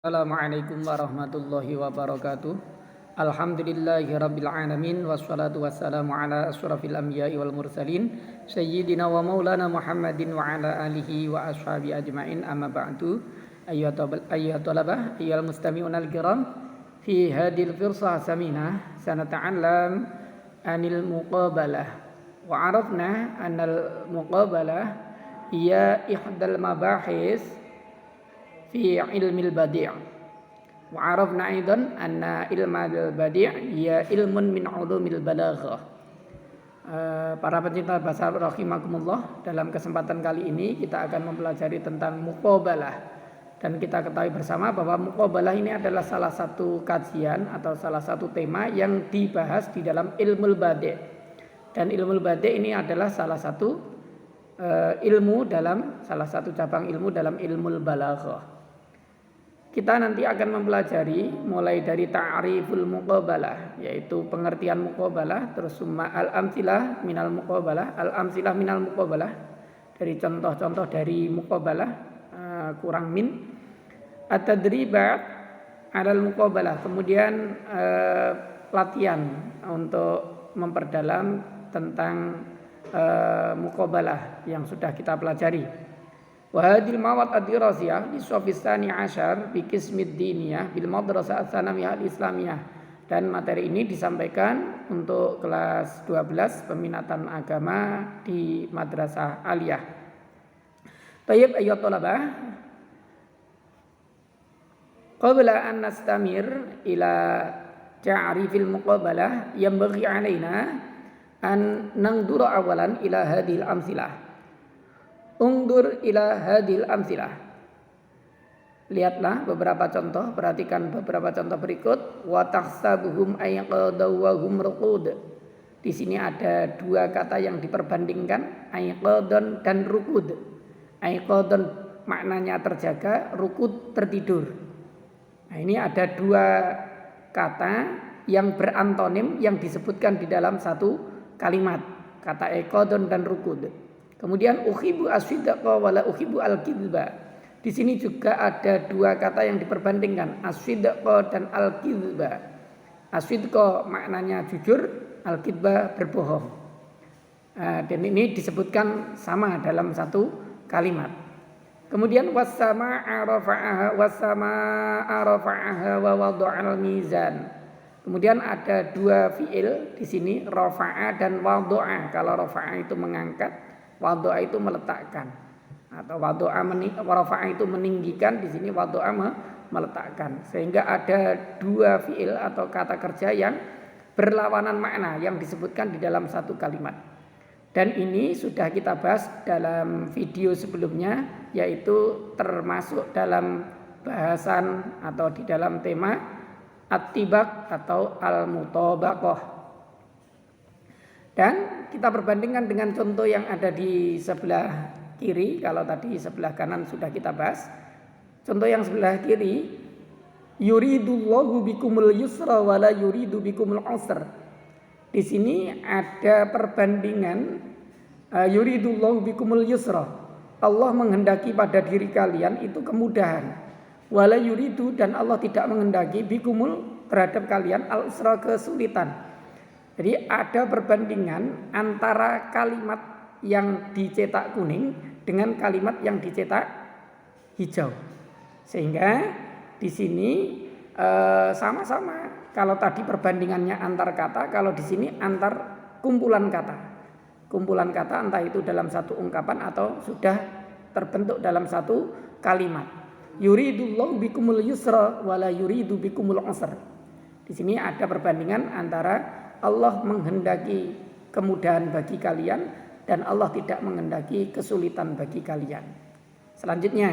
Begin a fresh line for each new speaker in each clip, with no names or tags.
Assalamualaikum warahmatullahi wabarakatuh. Alhamdulillahi rabbil alamin wassalatu wassalamu ala asyrafil anbiya'i wal mursalin sayyidina wa maulana Muhammadin wa ala alihi wa ashabi ajmain, amma ba'du. Ayyuhat talabah ayyuhal mustami'un al-kiram, fi hadhil firsah saminah sanata'allam anil muqabalah wa arafna anal muqabalah hiya ihdal mabahis fi ilmil badi'. Wa arafna aidan anna ilmal badi' ya ilmun min ulumil balaghah. Para pencinta bahasa rahimakumullah, dalam kesempatan kali ini kita akan mempelajari tentang muqabalah, dan kita ketahui bersama bahwa muqabalah ini adalah salah satu kajian atau salah satu tema yang dibahas di dalam ilmul badi'. Dan ilmul badi' ini adalah salah satu salah satu cabang ilmu dalam ilmul balaghah. Kita nanti akan mempelajari mulai dari ta'riful muqabalah, yaitu pengertian muqabalah, terus summa al-amsilah minal muqabalah, al-amsilah minal muqabalah, dari contoh-contoh dari muqabalah, kurang min, at-tadribat alal muqabalah, kemudian latihan untuk memperdalam tentang muqabalah yang sudah kita pelajari. Wa hadhil mawad ad-dirasiyah li shafis tsani asyar bi qismid diniyah bil madrasah ats-tsanawiyah al-islamiyah, dan materi ini disampaikan untuk kelas 12 peminatan agama di madrasah aliyah. Tayyib ayyuhat thalabah, qabla an nastamir ila ta'rifil muqabalah yanbaghi alaina an nangdura awalan ila hadhil amsilah. Ungdur ila hadil amsilah. Lihatlah beberapa contoh, perhatikan beberapa contoh berikut. Wa tahsabuhum ayqadaw wa hum ruqud. Di sini ada dua kata yang diperbandingkan, ayqadun dan ruqud. Ayqadun maknanya terjaga, ruqud tertidur. Nah, ini ada dua kata yang berantonim yang disebutkan di dalam satu kalimat, kata ayqadun dan ruqud. Kemudian uhibbu as-sidqa wala uhibbu al-kidba. Di sini juga ada dua kata yang diperbandingkan, as-sidqa dan al-kidba. As-sidqa maknanya jujur, al-kidba berbohong. Dan ini disebutkan sama dalam satu kalimat. Kemudian was-samaa'a rafa'aha wa wada'al mizan. Kemudian ada dua fiil di sini, rafa'a dan wada'a. Kalau rafa'a itu mengangkat, wadu'a itu meletakkan, atau rafa'a itu meninggikan, di sini wadu'a meletakkan, sehingga ada dua fiil atau kata kerja yang berlawanan makna yang disebutkan di dalam satu kalimat. Dan ini sudah kita bahas dalam video sebelumnya, yaitu termasuk dalam bahasan atau di dalam tema at-tibaq atau al-mutabaqah. Dan kita perbandingkan dengan contoh yang ada di sebelah kiri. Kalau tadi sebelah kanan sudah kita bahas, contoh yang sebelah kiri, yuridullahu bikumul yusra wala yuridu bikumul usra. Di sini ada perbandingan, yuridullahu bikumul yusra, Allah menghendaki pada diri kalian itu kemudahan, wala yuridu, dan Allah tidak menghendaki bikumul terhadap kalian al-usra, kesulitan. Jadi ada perbandingan antara kalimat yang dicetak kuning dengan kalimat yang dicetak hijau. Sehingga di sini sama-sama. Kalau tadi perbandingannya antar kata, kalau di sini antar kumpulan kata. Kumpulan kata entah itu dalam satu ungkapan atau sudah terbentuk dalam satu kalimat. Yuridullahu bikumul yusra wala yuridu bikumul usra. Di sini ada perbandingan antara Allah menghendaki kemudahan bagi kalian dan Allah tidak menghendaki kesulitan bagi kalian. Selanjutnya,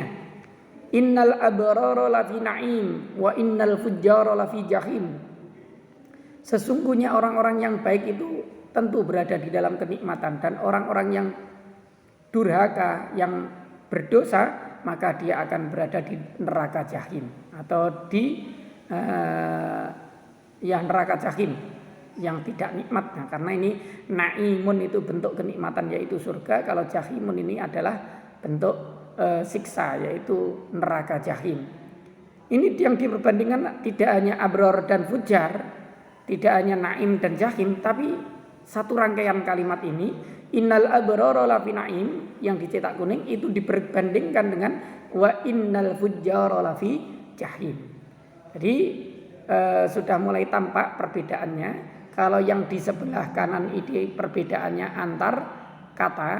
innal abrara lafi na'im wa innal fujjara lafi jahim. Sesungguhnya orang-orang yang baik itu tentu berada di dalam kenikmatan, dan orang-orang yang durhaka, yang berdosa, maka dia akan berada di neraka jahim, atau di neraka jahim yang tidak nikmat. Nah, karena ini naimun itu bentuk kenikmatan yaitu surga, kalau jahimun ini adalah bentuk siksa yaitu neraka jahim. Ini yang diperbandingkan tidak hanya abror dan fujar, tidak hanya naim dan jahim, tapi satu rangkaian kalimat ini, innal abrara lafi naim, yang dicetak kuning itu diperbandingkan dengan wa innal fujjara lafi jahim. Jadi sudah mulai tampak perbedaannya. Kalau yang di sebelah kanan ini perbedaannya antar kata,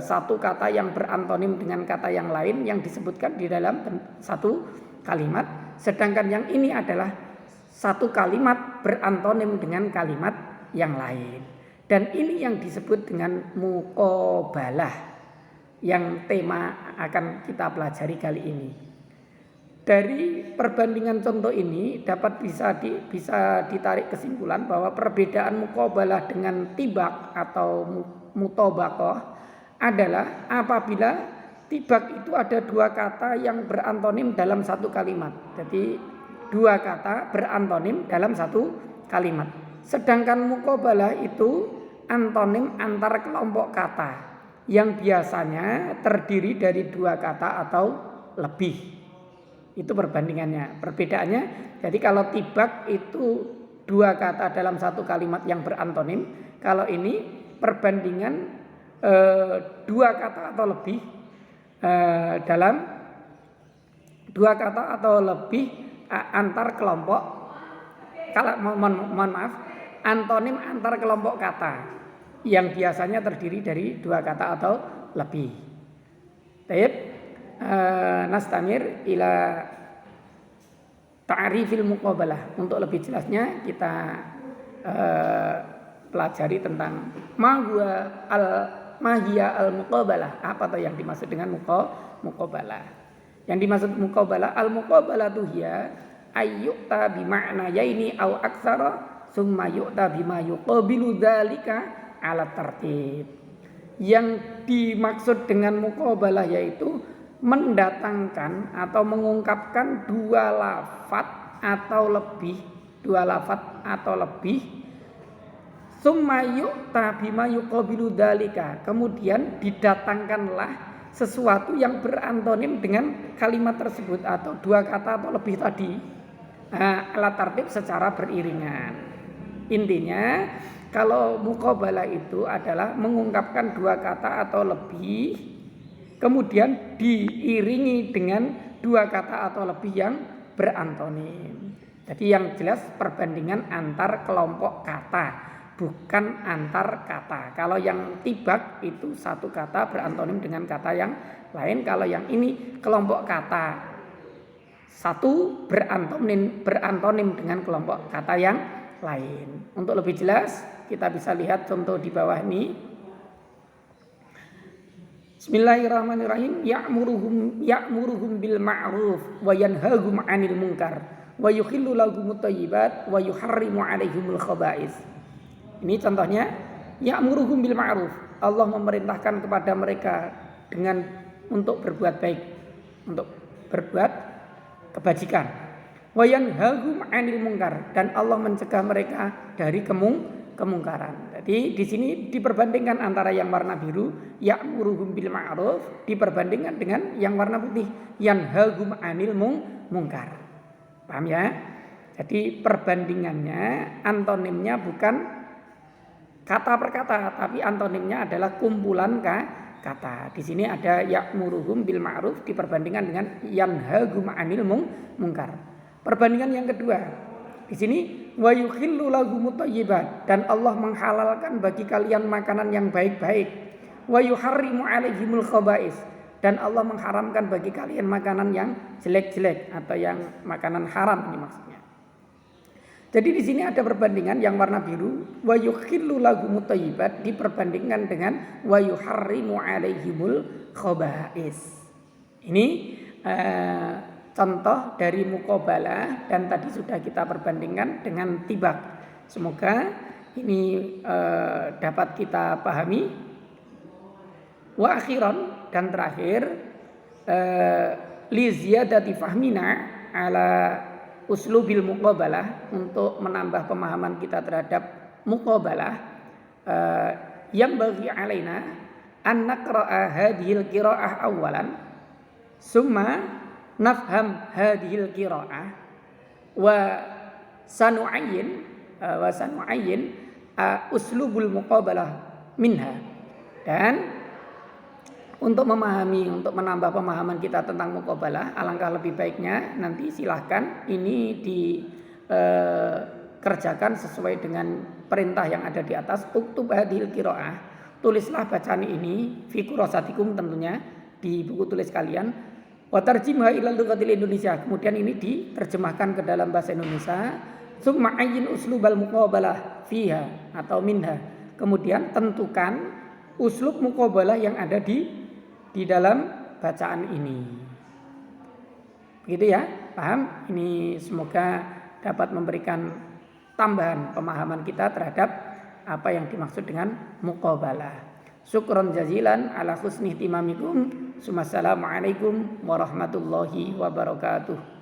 satu kata yang berantonim dengan kata yang lain yang disebutkan di dalam satu kalimat. Sedangkan yang ini adalah satu kalimat berantonim dengan kalimat yang lain. Dan ini yang disebut dengan muqabalah, yang tema akan kita pelajari kali ini. Dari perbandingan contoh ini dapat bisa ditarik kesimpulan bahwa perbedaan muqabalah dengan tibak atau mutabaqah adalah apabila tibak itu ada dua kata yang berantonim dalam satu kalimat. Jadi dua kata berantonim dalam satu kalimat. Sedangkan muqabalah itu antonim antar kelompok kata yang biasanya terdiri dari dua kata atau lebih. Itu perbandingannya, perbedaannya. Jadi kalau tibak itu dua kata dalam satu kalimat yang berantonim. Kalau ini perbandingan dua kata atau lebih dalam dua kata atau lebih antar kelompok. Kalau mohon maaf, antonim antar kelompok kata yang biasanya terdiri dari dua kata atau lebih. Baik. Nastamir ila ta'rifil muqabalah. Untuk lebih jelasnya kita pelajari tentang mahia al muqabalah. Apa tuh yang dimaksud dengan muqabalah? Yang dimaksud muqabalah, al muqabalah tuh ya ayyuta bi ma'na yaini au aksara summa yu'ta bima yuqabilu dzalika ala tartib. Yang dimaksud dengan muqabalah yaitu mendatangkan atau mengungkapkan dua lafadz atau lebih summa yu'ta bima yuqabilu dzalika, kemudian didatangkanlah sesuatu yang berantonim dengan kalimat tersebut atau dua kata atau lebih tadi ala tartib secara beriringan. Intinya kalau muqabalah itu adalah mengungkapkan dua kata atau lebih kemudian diiringi dengan dua kata atau lebih yang berantonim. Jadi yang jelas perbandingan antar kelompok kata, bukan antar kata. Kalau yang tibak itu satu kata berantonim dengan kata yang lain. Kalau yang ini kelompok kata satu berantonim dengan kelompok kata yang lain. Untuk lebih jelas kita bisa lihat contoh di bawah ini. Bismillahirrahmanirrahim. Ya'muruhum bil ma'ruf wa yanhahum 'anil munkar wa yuhillu lahumut thayyibat wa yuharrimu 'alaihimul khaba'is. Ini contohnya ya'muruhum bil ma'ruf. Allah memerintahkan kepada mereka dengan untuk berbuat baik, untuk berbuat kebajikan. Wa yanhahum 'anil munkar, dan Allah mencegah mereka dari kemungkaran. Jadi di sini diperbandingkan antara yang warna biru ya'muruhum bil ma'ruf diperbandingkan dengan yang warna putih yanhahum 'anil munkar. Paham ya? Jadi perbandingannya antonimnya bukan kata per kata, tapi antonimnya adalah kumpulan kata. Di sini ada ya'muruhum bil ma'ruf diperbandingkan dengan yanhahum 'anil munkar. Perbandingan yang kedua, di sini wa yuhillu lahumut thayyibat, dan Allah menghalalkan bagi kalian makanan yang baik-baik. Wa yuharrimu 'alaihimul khaba'is, dan Allah mengharamkan bagi kalian makanan yang jelek-jelek atau yang makanan haram ini maksudnya. Jadi di sini ada perbandingan yang warna biru wa yuhillu lahumut thayyibat diperbandingkan dengan wa yuharrimu 'alaihimul khaba'is. Ini contoh dari muqabalah, dan tadi sudah kita perbandingkan dengan tibak. Semoga ini dapat kita pahami. Wa akhiran, dan terakhir li ziyadati fahmina ala uslubil muqabalah, untuk menambah pemahaman kita terhadap muqabalah, yang bagi alaina an naqra'a hadhil qira'ah awalan summa nafham hadhil qiraah wa sanu'ayyin uslubul muqabalah minha. Dan untuk menambah pemahaman kita tentang muqabalah, alangkah lebih baiknya nanti silahkan ini dikerjakan sesuai dengan perintah yang ada di atas. Uktub hadhil qiraah, tulislah bacaan ini fi kurasatikum, tentunya di buku tulis kalian. Wa tarjimha ila lughatil Indonesia, kemudian ini diterjemahkan ke dalam bahasa Indonesia. Summa ayyin uslubal muqabalah fiha atau minha, kemudian tentukan uslub muqabalah yang ada di dalam bacaan ini. Begitu ya, paham? Ini semoga dapat memberikan tambahan pemahaman kita terhadap apa yang dimaksud dengan muqabalah. Syukron jazilan ala husni ihtimamikum. Assalamualaikum warahmatullahi wabarakatuh.